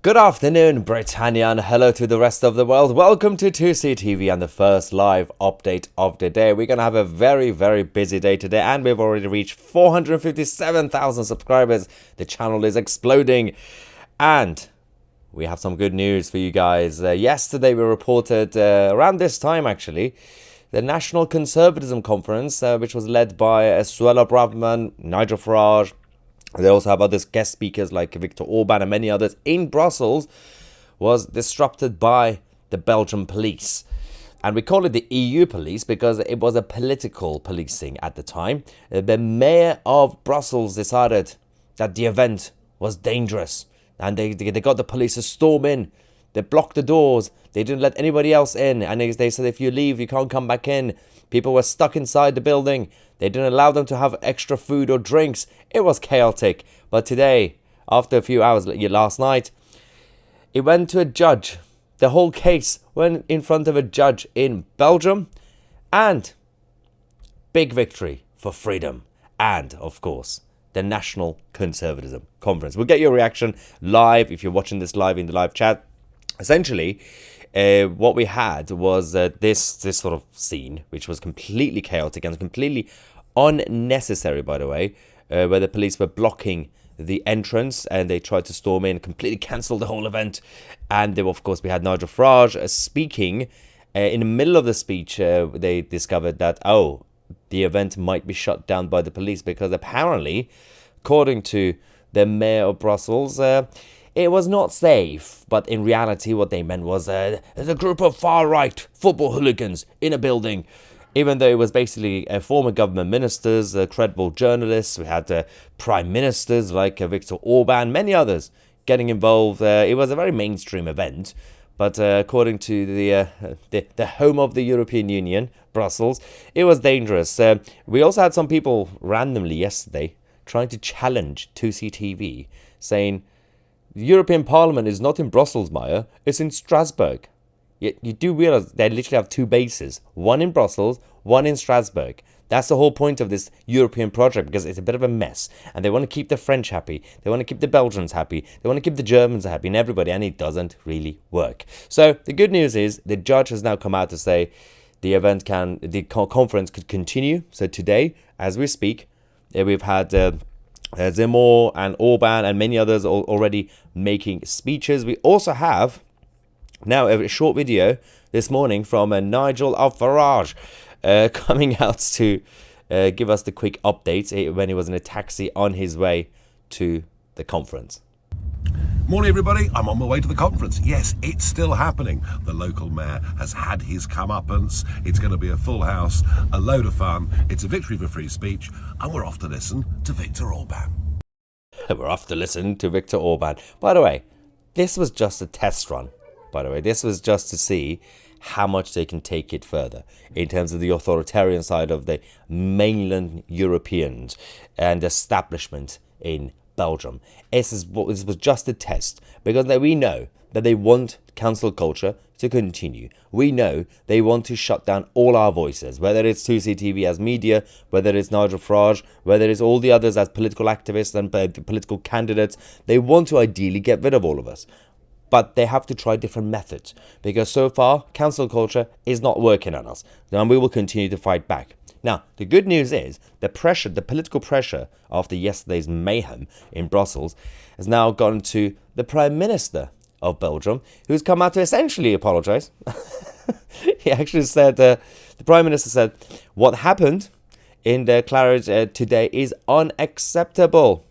Good afternoon, Britannia, and hello to the rest of the world. Welcome to 2CTV and the first live update of the day. We're going to have a very, very busy day today, and we've already reached 457,000 subscribers. The channel is exploding, and we have some good news for you guys. Yesterday, we reported, around this time actually, the National Conservatism Conference, which was led by Suella Braverman, Nigel Farage. They also have other guest speakers like Viktor Orban and many others in Brussels, was disrupted by the Belgian police. And we call it the EU police because it was a political policing at the time. The mayor of Brussels decided that the event was dangerous, and they got the police to storm in. They blocked the doors. They didn't let anybody else in. And they said, if you leave, you can't come back in. People were stuck inside the building. They didn't allow them to have extra food or drinks. It was chaotic. But today, after a few hours last night, it went to a judge. The whole case went in front of a judge in Belgium. And big victory for freedom. And, of course, the National Conservatism Conference. We'll get your reaction live if you're watching this live in the live chat. Essentially, what we had was this sort of scene, which was completely chaotic and completely unnecessary, by the way, where the police were blocking the entrance and they tried to storm in, completely cancel the whole event. And then, of course, we had Nigel Farage speaking. In the middle of the speech, they discovered that, the event might be shut down by the police because apparently, according to the mayor of Brussels, it was not safe, but in reality what they meant was there's a group of far-right football hooligans in a building. Even though it was basically former government ministers, credible journalists, we had prime ministers like Viktor Orban, many others getting involved. It was a very mainstream event, but according to the home of the European Union, Brussels, it was dangerous. We also had some people randomly yesterday trying to challenge 2CTV, saying, the European Parliament is not in Brussels, Maya. It's in Strasbourg. You do realize they literally have two bases. One in Brussels, one in Strasbourg. That's the whole point of this European project, because it's a bit of a mess. And they want to keep the French happy. They want to keep the Belgians happy. They want to keep the Germans happy and everybody. And it doesn't really work. So the good news is the judge has now come out to say the conference could continue. So today, as we speak, we've had Zemmour and Orban and many others already making speeches. We also have now a short video this morning from Nigel Farage coming out to give us the quick updates when he was in a taxi on his way to the conference. Morning everybody, I'm on my way to the conference. Yes, it's still happening. The local mayor has had his comeuppance. It's going to be a full house, a load of fun. It's a victory for free speech, and we're off to listen to Viktor Orban. We're off to listen to Viktor Orban. By the way, this was just a test run. This was just to see how much they can take it further in terms of the authoritarian side of the mainland Europeans and establishment in Belgium. This was just a test, because we know that they want cancel culture to continue. We know they want to shut down all our voices, whether it's 2CTV as media, whether it's Nigel Farage, whether it's all the others as political activists and political candidates. They want to ideally get rid of all of us. But they have to try different methods, because so far, cancel culture is not working on us. And we will continue to fight back. Now, the good news is the political pressure after yesterday's mayhem in Brussels has now gone to the Prime Minister of Belgium, who's come out to essentially apologize. He actually said, the Prime Minister said, what happened in the Claridge today is unacceptable.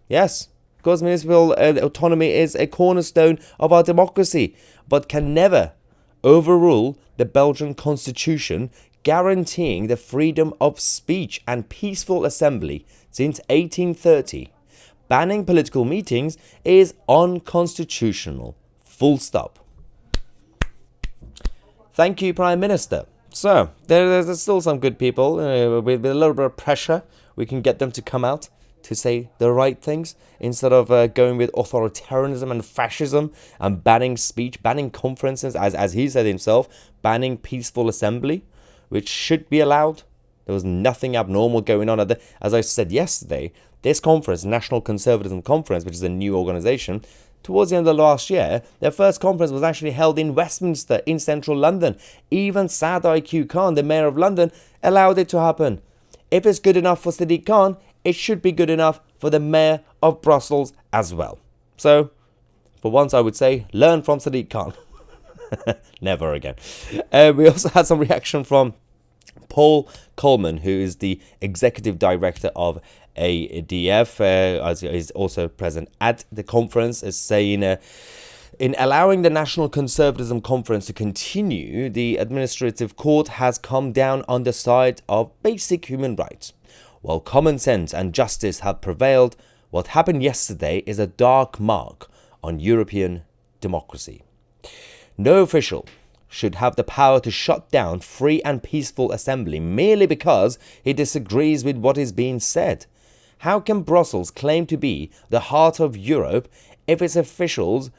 Yes, because municipal autonomy is a cornerstone of our democracy, but can never overrule the Belgian constitution, guaranteeing the freedom of speech and peaceful assembly since 1830. Banning political meetings is unconstitutional. Full stop. Thank you, Prime Minister. So, there's still some good people. With a little bit of pressure, we can get them to come out to say the right things instead of going with authoritarianism and fascism and banning speech, banning conferences, as he said himself, banning peaceful assembly, which should be allowed. There was nothing abnormal going on. As I said yesterday, this conference, National Conservatism Conference, which is a new organization, towards the end of last year, their first conference was actually held in Westminster in central London. Even Saad IQ Khan, the mayor of London, allowed it to happen. If it's good enough for Sadiq Khan, it should be good enough for the mayor of Brussels as well. So, for once I would say, learn from Sadiq Khan. Never again. We also had some reaction from Paul Coleman, who is the executive director of ADF, as is also present at the conference, is saying in allowing the National Conservatism Conference to continue, the administrative court has come down on the side of basic human rights. While common sense and justice have prevailed, what happened yesterday is a dark mark on European democracy. No official should have the power to shut down free and peaceful assembly merely because he disagrees with what is being said. How can Brussels claim to be the heart of Europe if its officials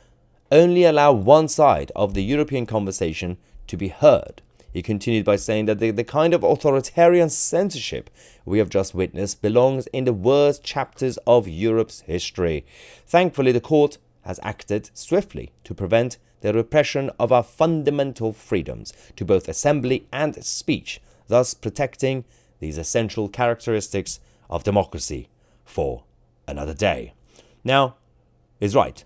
only allow one side of the European conversation to be heard? He continued by saying that the kind of authoritarian censorship we have just witnessed belongs in the worst chapters of Europe's history. Thankfully, the court has acted swiftly to prevent the repression of our fundamental freedoms to both assembly and speech, thus protecting these essential characteristics of democracy for another day. Now, he's right.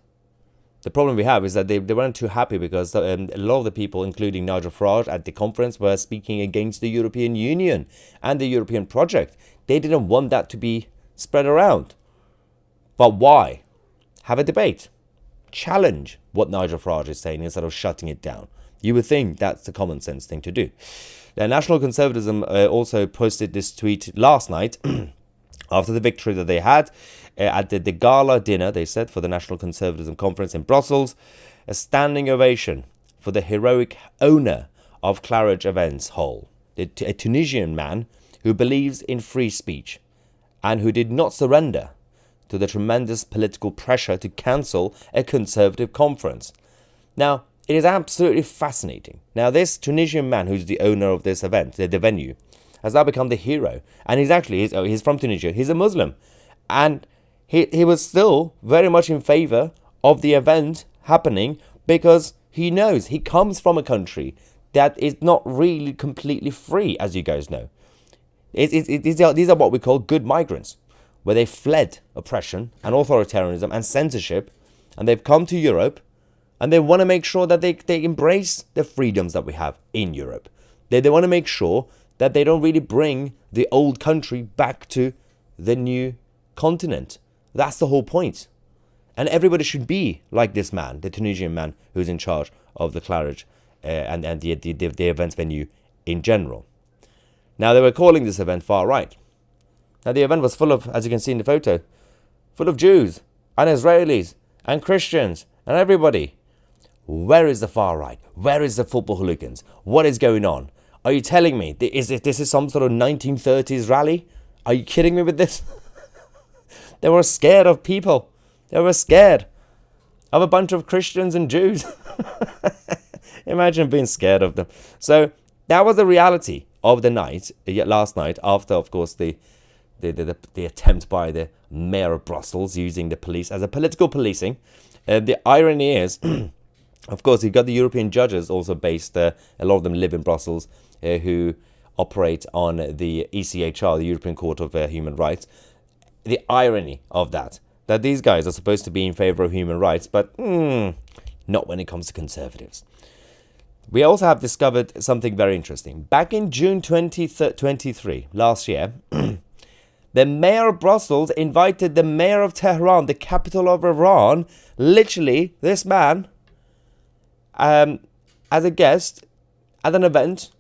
The problem we have is that they weren't too happy because a lot of the people, including Nigel Farage at the conference, were speaking against the European Union and the European project. They didn't want that to be spread around. But why? Have a debate. Challenge what Nigel Farage is saying instead of shutting it down. You would think that's the common sense thing to do. The National Conservatism also posted this tweet last night after the victory that they had at the gala dinner, they said, for the National Conservatism Conference in Brussels. A standing ovation for the heroic owner of Claridge Events Hall, a Tunisian man who believes in free speech and who did not surrender to the tremendous political pressure to cancel a conservative conference. Now, it is absolutely fascinating. Now, this Tunisian man who's the owner of this event, the venue, has now become the hero. And he's from Tunisia. He's a Muslim. And he was still very much in favor of the event happening because he knows he comes from a country that is not really completely free, as you guys know. These are what we call good migrants, where they fled oppression and authoritarianism and censorship, and they've come to Europe, and they want to make sure that they embrace the freedoms that we have in Europe. They want to make sure that they don't really bring the old country back to the new continent. That's the whole point. And everybody should be like this man, the Tunisian man who's in charge of the Claridge and the events venue in general. Now, they were calling this event far right. Now, the event was full of, as you can see in the photo, full of Jews and Israelis and Christians and everybody. Where is the far right? Where is the football hooligans? What is going on? Are you telling me this is some sort of 1930s rally? Are you kidding me with this? They were scared of people. They were scared of a bunch of Christians and Jews. Imagine being scared of them. So that was the reality of the night, last night, after, of course, the attempt by the mayor of Brussels using the police as a political policing. The irony is, of course, you've got the European judges also based, a lot of them live in Brussels, who operate on the ECHR, the European Court of Human Rights. The irony of that these guys are supposed to be in favor of human rights, but not when it comes to conservatives. We also have discovered something very interesting. Back in June 2023, last year, the mayor of Brussels invited the mayor of Tehran, the capital of Iran, literally this man, as a guest at an event.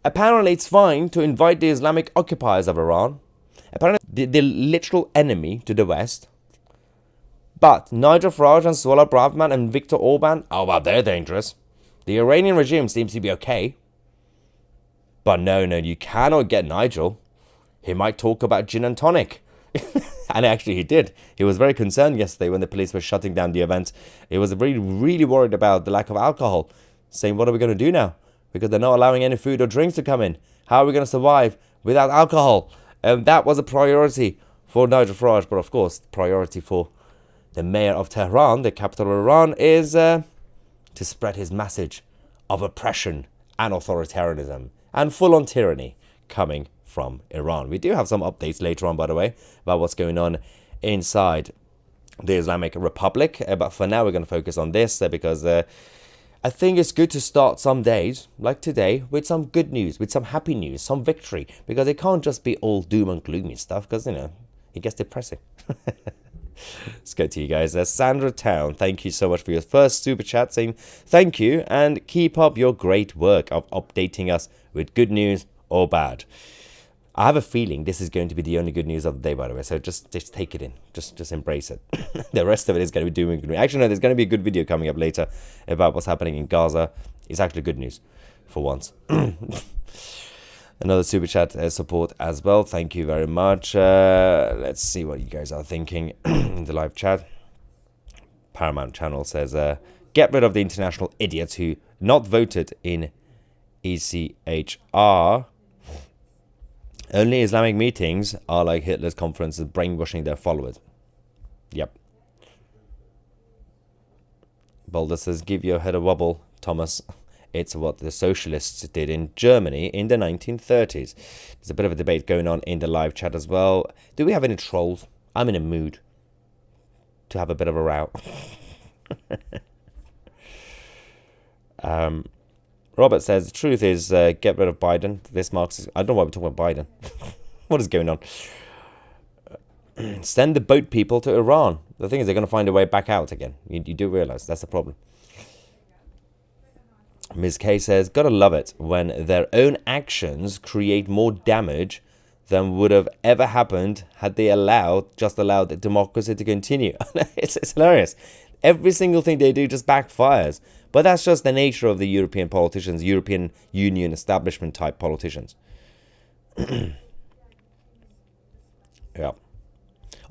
Apparently, it's fine to invite the Islamic occupiers of Iran. Apparently, the literal enemy to the West. But Nigel Farage and Suella Braverman and Viktor Orban, oh, well, they're dangerous. The Iranian regime seems to be okay. But no, you cannot get Nigel. He might talk about gin and tonic. And actually he did. He was very concerned yesterday when the police were shutting down the event. He was really, really worried about the lack of alcohol. Saying, what are we going to do now? Because they're not allowing any food or drinks to come in. How are we going to survive without alcohol? That was a priority for Nigel Farage. But of course, priority for the mayor of Tehran, the capital of Iran, is to spread his message of oppression and authoritarianism and full-on tyranny coming from Iran. We do have some updates later on, by the way, about what's going on inside the Islamic Republic. But for now, we're going to focus on this because I think it's good to start some days, like today, with some good news, with some happy news, some victory. Because it can't just be all doom and gloomy stuff, because, you know, it gets depressing. Let's go to you guys. Sandra Town, thank you so much for your first super chat, saying thank you and keep up your great work of updating us with good news or bad. I have a feeling this is going to be the only good news of the day, by the way, so just take it in. Just embrace it. The rest of it is going to be doom and gloom. Actually, no, there's going to be a good video coming up later about what's happening in Gaza. It's actually good news for once. Another super chat support as well. Thank you very much. Let's see what you guys are thinking in the live chat. Paramount Channel says, get rid of the international idiots who not voted in ECHR. Only Islamic meetings are like Hitler's conferences, brainwashing their followers. Yep. Boulder says, give your head a wobble, Thomas. It's what the socialists did in Germany in the 1930s. There's a bit of a debate going on in the live chat as well. Do we have any trolls? I'm in a mood to have a bit of a row. Robert says, the truth is, get rid of Biden. This marks... I don't know why we're talking about Biden. What is going on? Send the boat people to Iran. The thing is, they're going to find a way back out again. You do realize that's the problem. Ms. K says, gotta love it when their own actions create more damage than would have ever happened had they just allowed the democracy to continue. It's hilarious. Every single thing they do just backfires. But that's just the nature of the European politicians, European Union establishment type politicians. Yeah.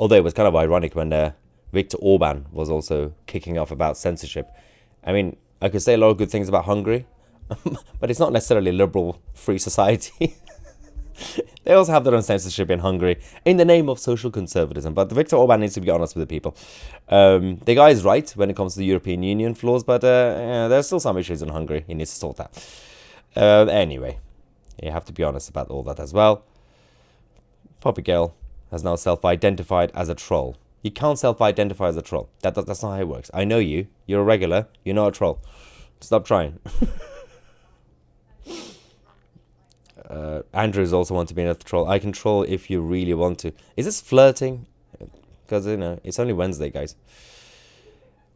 Although it was kind of ironic when Viktor Orban was also kicking off about censorship. I mean, I could say a lot of good things about Hungary, but it's not necessarily a liberal free society. They also have their own censorship in Hungary in the name of social conservatism. But Viktor Orban needs to be honest with the people. The guy is right when it comes to the European Union flaws, but there's still some issues in Hungary he needs to sort out. Anyway, you have to be honest about all that as well. Poppy Girl has now self-identified as a troll. You can't self-identify as a troll. That's not how it works. I know you. You're a regular. You're not a troll. Stop trying. Andrews also wants to be a troll. I can troll if you really want to. Is this flirting? Because, you know, it's only Wednesday, guys.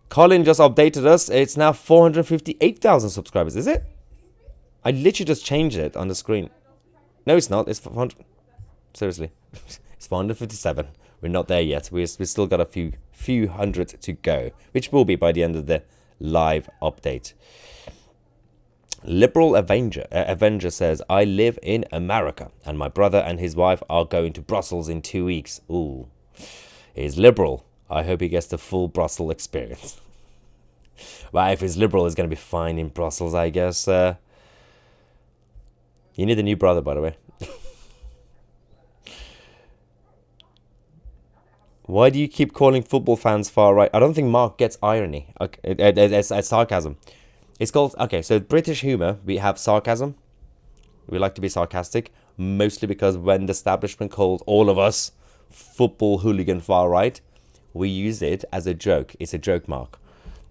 Colin just updated us. It's now 458,000 subscribers. Is it? I literally just changed it on the screen. No, it's not. It's 400. Seriously. It's 457. We're not there yet. We've still got a few hundred to go, which will be by the end of the live update. Liberal Avenger says, I live in America, and my brother and his wife are going to Brussels in 2 weeks. Ooh. He's liberal. I hope he gets the full Brussels experience. Well, if he's liberal, he's going to be fine in Brussels, I guess. You need a new brother, by the way. Why do you keep calling football fans far right? I don't think Mark gets irony. Okay, it's sarcasm. It's called... Okay, so British humour, we have sarcasm. We like to be sarcastic. Mostly because when the establishment called all of us football hooligan far right, we use it as a joke. It's a joke, Mark.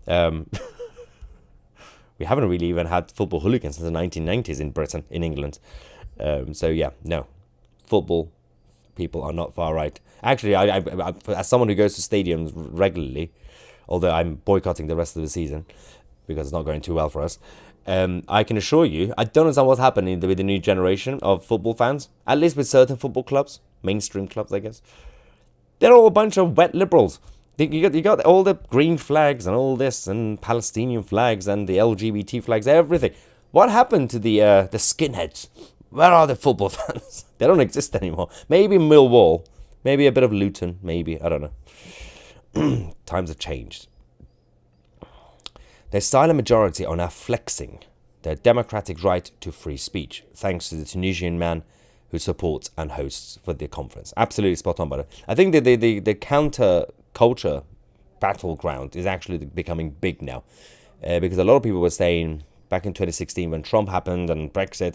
We haven't really even had football hooligans since the 1990s in Britain, in England. So yeah, no. Football people are not far right. Actually, I as someone who goes to stadiums regularly, although I'm boycotting the rest of the season because it's not going too well for us, I can assure you, I don't understand what's happening with the new generation of football fans, at least with certain football clubs, mainstream clubs, I guess. They're all a bunch of wet liberals. You got all the green flags and all this, and Palestinian flags and the LGBT flags, everything. What happened to the skinheads? Where are the football fans? They don't exist anymore. Maybe Millwall. Maybe a bit of Luton. Maybe. I don't know. Times have changed. The silent majority are now flexing their democratic right to free speech, thanks to the Tunisian man who supports and hosts for the conference. Absolutely spot on, by the way. I think the counter culture battleground is actually becoming big now. Because a lot of people were saying back in 2016 when Trump happened and Brexit,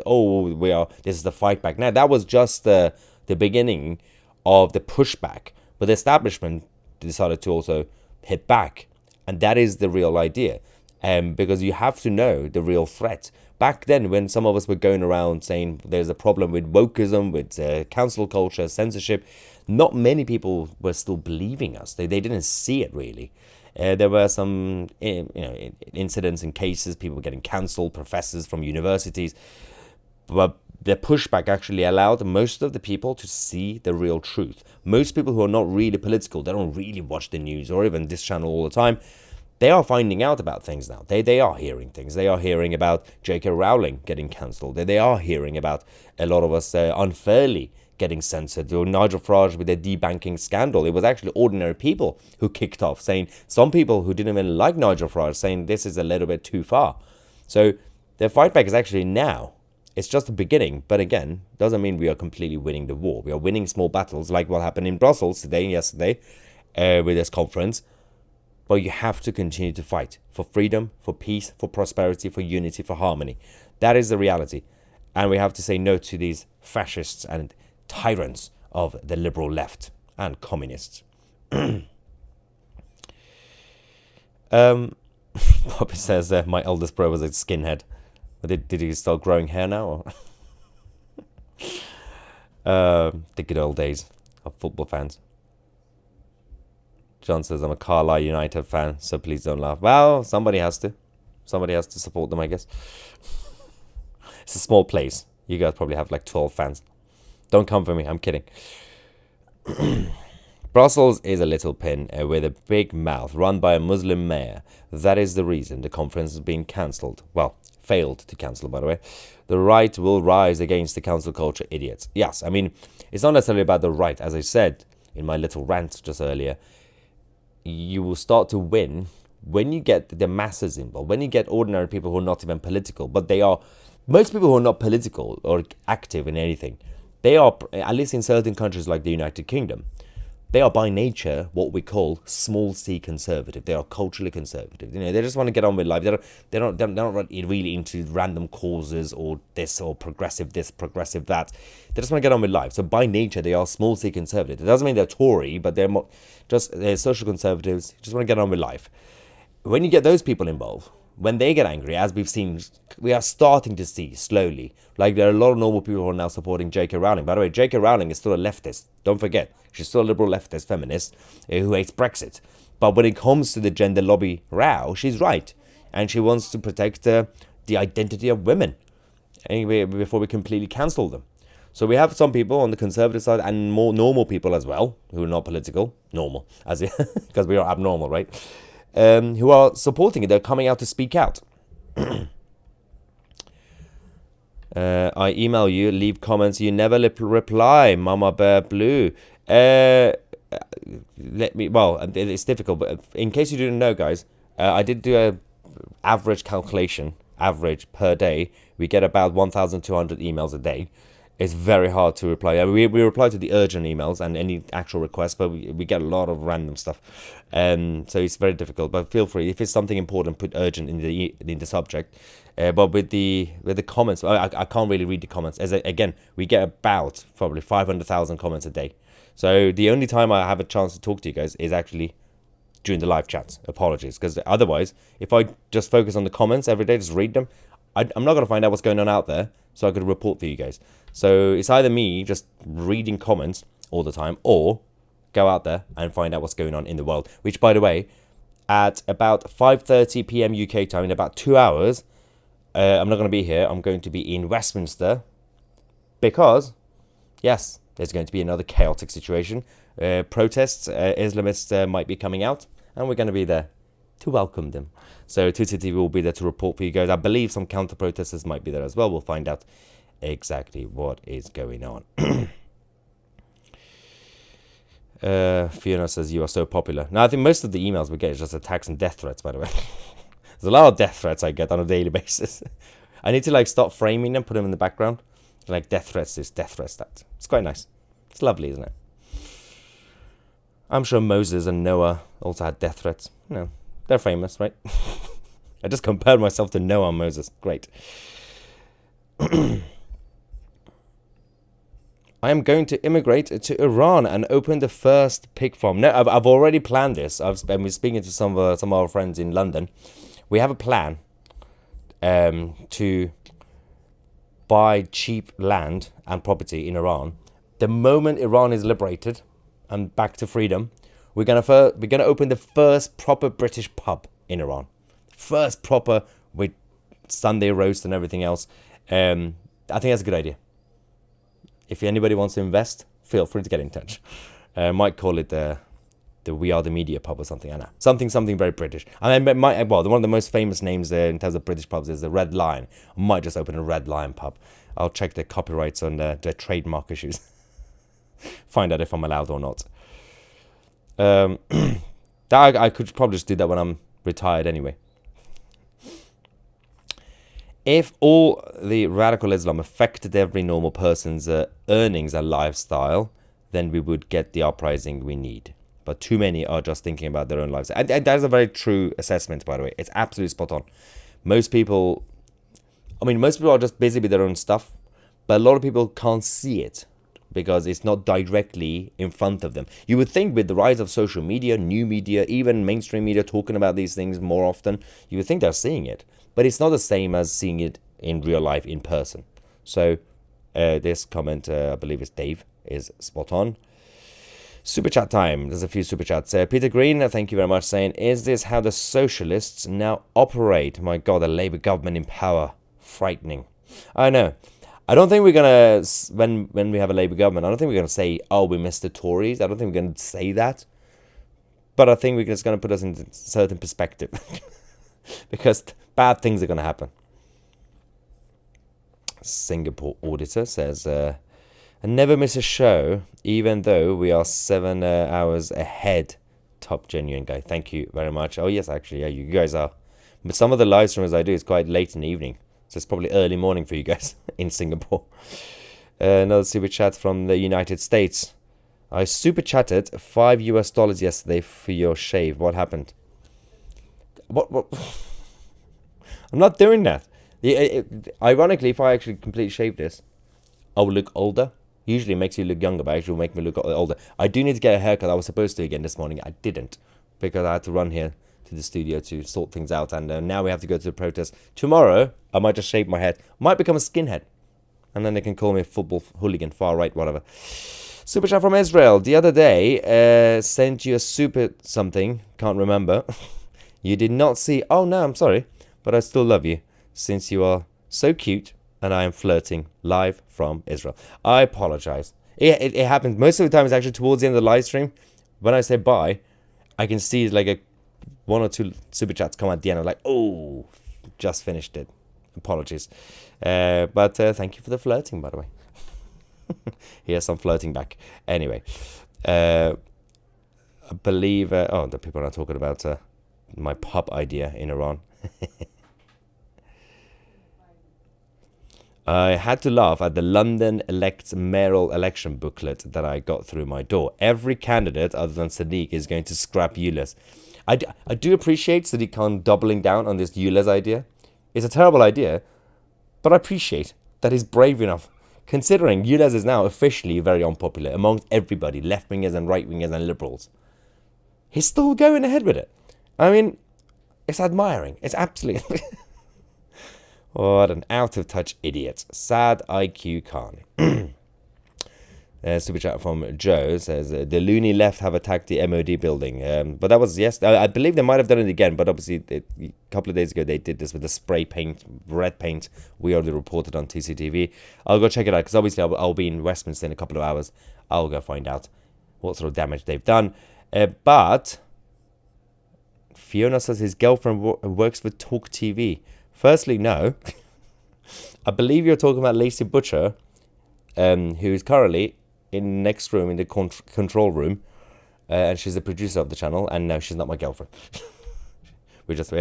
this is the fight back. Now, that was just the beginning of the pushback. But the establishment decided to also hit back. And that is the real idea. Because you have to know the real threat. Back then, when some of us were going around saying there's a problem with wokeism, with cancel culture, censorship, not many people were still believing us. They didn't see it really. There were some incidents and cases, people getting cancelled, professors from universities. But the pushback actually allowed most of the people to see the real truth. Most people who are not really political, they don't really watch the news or even this channel all the time, they are finding out about things now. They are hearing things. They are hearing about J.K. Rowling getting cancelled. They are hearing about a lot of us unfairly getting censored. Or Nigel Farage with the debanking scandal. It was actually ordinary people who kicked off, saying some people who didn't even like Nigel Farage saying this is a little bit too far. So the fight back is actually now. It's just the beginning, but again, doesn't mean we are completely winning the war. We are winning small battles, like what happened in Brussels yesterday, with this conference. But you have to continue to fight for freedom, for peace, for prosperity, for unity, for harmony. That is the reality. And we have to say no to these fascists and tyrants of the liberal left and communists. Bobby says my eldest bro was a skinhead. Did he start growing hair now? Or the good old days of football fans. John says, I'm a Carlisle United fan, so please don't laugh. Well, somebody has to. Somebody has to support them, I guess. It's a small place. You guys probably have like 12 fans. Don't come for me, I'm kidding. Brussels is a little pin with a big mouth run by a Muslim mayor. That is the reason the conference is being cancelled. Well, failed to cancel, by the way. The right will rise against the cancel culture idiots. Yes, I mean, it's not necessarily about the right. As I said in my little rant just earlier, you will start to win when you get the masses involved, when you get ordinary people who are not even political, but they are, most people who are not political or active in anything, they are, at least in certain countries like the United Kingdom, they are by nature what we call small c conservative. They are culturally conservative. You know, they just want to get on with life. They're not really into random causes or this or progressive this, progressive that. They just want to get on with life. So by nature, they are small c conservative. It doesn't mean they're Tory, but they're social conservatives. Just want to get on with life. When you get those people involved, when they get angry, as we've seen, we are starting to see slowly, like there are a lot of normal people who are now supporting J.K. Rowling. By the way, J.K. Rowling is still a leftist. Don't forget, she's still a liberal leftist feminist who hates Brexit. But when it comes to the gender lobby row, she's right. And she wants to protect the identity of women anyway, before we completely cancel them. So we have some people on the conservative side and more normal people as well, who are not political, normal, as because we are abnormal, right? Who are supporting it. They're coming out to speak out. I email you, leave comments. You never reply, Mama Bear Blue. It's difficult, but in case you didn't know, guys, I did do a average calculation. Average per day, we get about 1,200 emails a day. It's very hard to reply. We reply to the urgent emails and any actual requests, but we get a lot of random stuff. So it's very difficult. But feel free, if it's something important, put urgent in the subject. But with the comments, I can't really read the comments. Again, we get about probably 500,000 comments a day. So the only time I have a chance to talk to you guys is actually during the live chats. Apologies, because otherwise, if I just focus on the comments every day, just read them, I'm not going to find out what's going on out there, so I could report for you guys. So it's either me just reading comments all the time, or go out there and find out what's going on in the world. Which, by the way, at about 5:30 p.m. UK time, in about 2 hours, I'm not going to be here. I'm going to be in Westminster because, yes, there's going to be another chaotic situation. Protests, Islamists might be coming out, and we're going to be there to welcome them. So 2CTV will be there to report for you guys. I believe some counter-protesters might be there as well. We'll find out exactly what is going on. Fiona says, you are so popular. Now, I think most of the emails we get is just attacks and death threats, by the way. There's a lot of death threats I get on a daily basis. I need to start framing them, put them in the background. Like death threats this, death threats that. It's quite nice. It's lovely, isn't it? I'm sure Moses and Noah also had death threats. They're famous, right? I just compared myself to Noah and Moses. Great. I am going to immigrate to Iran and open the first pig farm. No, I've already planned this. I've been speaking to some of our friends in London. We have a plan to buy cheap land and property in Iran. The moment Iran is liberated and back to freedom, we're gonna open the first proper British pub in Iran. First proper with Sunday roast and everything else. I think that's a good idea. If anybody wants to invest, feel free to get in touch. Might call it the We Are the Media pub or something. I know something very British. I mean, one of the most famous names in terms of British pubs is the Red Lion. I might just open a Red Lion pub. I'll check the copyrights on the trademark issues. Find out if I'm allowed or not. I could probably just do that when I'm retired anyway. If all the radical Islam affected every normal person's earnings and lifestyle, then we would get the uprising we need. But too many are just thinking about their own lives. And that is a very true assessment, by the way. It's absolutely spot on. Most people are just busy with their own stuff, but a lot of people can't see it because it's not directly in front of them. You would think with the rise of social media, new media, even mainstream media talking about these things more often, you would think they're seeing it. But it's not the same as seeing it in real life, in person. So this comment, I believe it's Dave, is spot on. Super chat time. There's a few super chats. Peter Green, thank you very much, saying, is this how the socialists now operate? My God, a Labour government in power. Frightening. I know. I don't think we're going to, when we have a Labour government, I don't think we're going to say, oh, we missed the Tories. I don't think we're going to say that. But I think we're just going to put us in a certain perspective. Because bad things are going to happen. Singapore auditor says, I never miss a show, even though we are 7 hours ahead. Top genuine guy. Thank you very much. Oh, yes, actually, yeah, you guys are. But some of the live streams I do is quite late in the evening. So it's probably early morning for you guys in Singapore. Another super chat from the United States. I super chatted $5 yesterday for your shave. What happened? What? I'm not doing that. Ironically, if I actually completely shave this, I will look older. Usually it makes you look younger, but actually will make me look older. I do need to get a haircut. I was supposed to again this morning. I didn't because I had to run here to the studio to sort things out. And now we have to go to the protest. Tomorrow, I might just shave my head. Might become a skinhead. And then they can call me a football hooligan, far right, whatever. Super chat from Israel. The other day, sent you a super something. Can't remember. You did not see. Oh, no, I'm sorry. But I still love you. Since you are so cute. And I am flirting live from Israel. I apologize. It happens. Most of the time, it's actually towards the end of the live stream. When I say bye, I can see like one or two super chats come at the end. I'm like, oh, just finished it. Apologies. But thank you for the flirting, by the way. Here's some flirting back. Anyway, I believe... the people are talking about my pub idea in Iran. I had to laugh at the London Elects mayoral election booklet that I got through my door. Every candidate other than Sadiq is going to scrap ULEZ. I do appreciate Sadiq Khan doubling down on this ULEZ idea. It's a terrible idea, but I appreciate that he's brave enough, considering ULEZ is now officially very unpopular amongst everybody, left-wingers and right-wingers and liberals. He's still going ahead with it. I mean, it's admiring. It's absolutely... What an out-of-touch idiot. Sad IQ Khan. Super chat from Joe says, the loony left have attacked the MOD building. But that was, yes, I believe they might have done it again, but obviously a couple of days ago they did this with the spray paint, red paint. We already reported on TCTV. I'll go check it out, because obviously I'll be in Westminster in a couple of hours. I'll go find out what sort of damage they've done. But Fiona says his girlfriend works for Talk TV. Firstly, no. I believe you're talking about Lacey Butcher, who is currently in the next room, in the control room, and she's the producer of the channel, and no, she's not my girlfriend.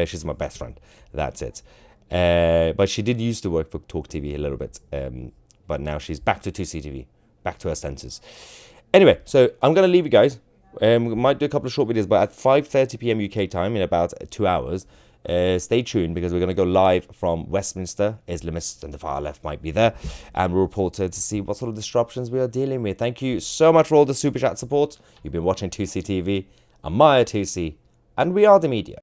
She's my best friend. That's it. But she did used to work for Talk TV a little bit, but now she's back to TCTV, back to her senses. Anyway, so I'm going to leave you guys. We might do a couple of short videos, but at 5:30 p.m. UK time, in about 2 hours, stay tuned, because we're going to go live from Westminster. Islamists and the far left might be there, and we'll report to see what sort of disruptions we are dealing with. Thank you so much for all the super chat support. You've been watching 2C TV. I'm Maya 2C, and we are the media.